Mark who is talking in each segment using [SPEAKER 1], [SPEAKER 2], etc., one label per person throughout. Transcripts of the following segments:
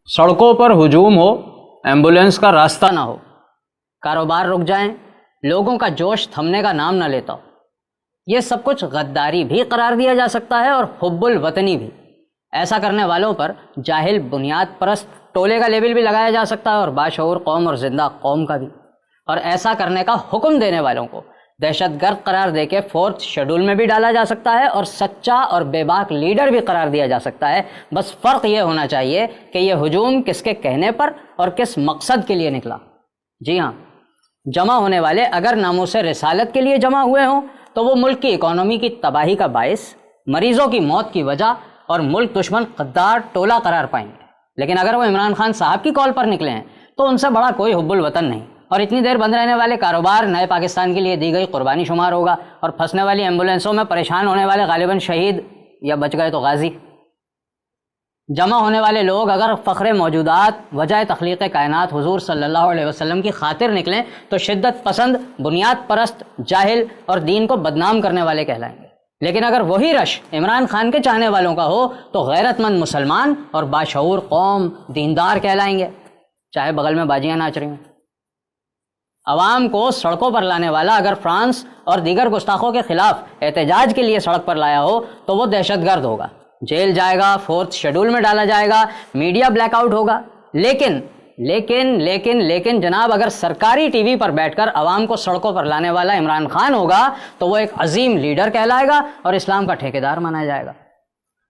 [SPEAKER 1] سڑکوں پر ہجوم ہو، ایمبولینس کا راستہ نہ ہو، کاروبار رک جائیں، لوگوں کا جوش تھمنے کا نام نہ لیتا ہو، یہ سب کچھ غداری بھی قرار دیا جا سکتا ہے اور حب الوطنی بھی۔ ایسا کرنے والوں پر جاہل بنیاد پرست ٹولے کا لیبل بھی لگایا جا سکتا ہے اور باشعور قوم اور زندہ قوم کا بھی، اور ایسا کرنے کا حکم دینے والوں کو دہشت گرد قرار دے کے 4تھ شیڈول میں بھی ڈالا جا سکتا ہے اور سچا اور بے باک لیڈر بھی قرار دیا جا سکتا ہے۔ بس فرق یہ ہونا چاہیے کہ یہ ہجوم کس کے کہنے پر اور کس مقصد کے لیے نکلا۔ جی ہاں، جمع ہونے والے اگر ناموس رسالت کے لیے جمع ہوئے ہوں تو وہ ملک کی اکانومی کی تباہی کا باعث، مریضوں کی موت کی وجہ اور ملک دشمن غدار ٹولہ قرار پائیں گے، لیکن اگر وہ عمران خان صاحب کی کال پر نکلے ہیں تو ان سے بڑا کوئی حب الوطن نہیں، اور اتنی دیر بند رہنے والے کاروبار نئے پاکستان کے لیے دی گئی قربانی شمار ہوگا، اور پھنسنے والی ایمبولینسوں میں پریشان ہونے والے غالباً شہید یا بچ گئے تو غازی۔ جمع ہونے والے لوگ اگر فخر موجودات وجہ تخلیق کائنات حضور صلی اللہ علیہ وسلم کی خاطر نکلیں تو شدت پسند، بنیاد پرست، جاہل اور دین کو بدنام کرنے والے کہلائیں گے، لیکن اگر وہی رش عمران خان کے چاہنے والوں کا ہو تو غیرت مند مسلمان اور باشعور قوم، دیندار کہلائیں گے، چاہے بغل میں باجیاں ناچ رہی ہوں۔ عوام کو سڑکوں پر لانے والا اگر فرانس اور دیگر گستاخوں کے خلاف احتجاج کے لیے سڑک پر لایا ہو تو وہ دہشت گرد ہوگا، جیل جائے گا، 4تھ شیڈول میں ڈالا جائے گا، میڈیا بلیک آؤٹ ہوگا۔ لیکن لیکن لیکن لیکن جناب، اگر سرکاری ٹی وی پر بیٹھ کر عوام کو سڑکوں پر لانے والا عمران خان ہوگا تو وہ ایک عظیم لیڈر کہلائے گا اور اسلام کا ٹھیکیدار مانا جائے گا۔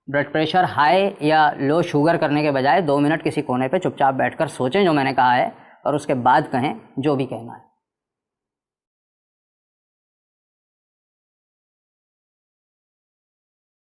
[SPEAKER 1] بلڈ پریشر ہائی یا لو شوگر کرنے کے بجائے 2 منٹ کسی کونے پہ چپ چاپ بیٹھ کر سوچیں جو میں نے کہا ہے، اور اس کے بعد کہیں جو بھی کہنا ہے۔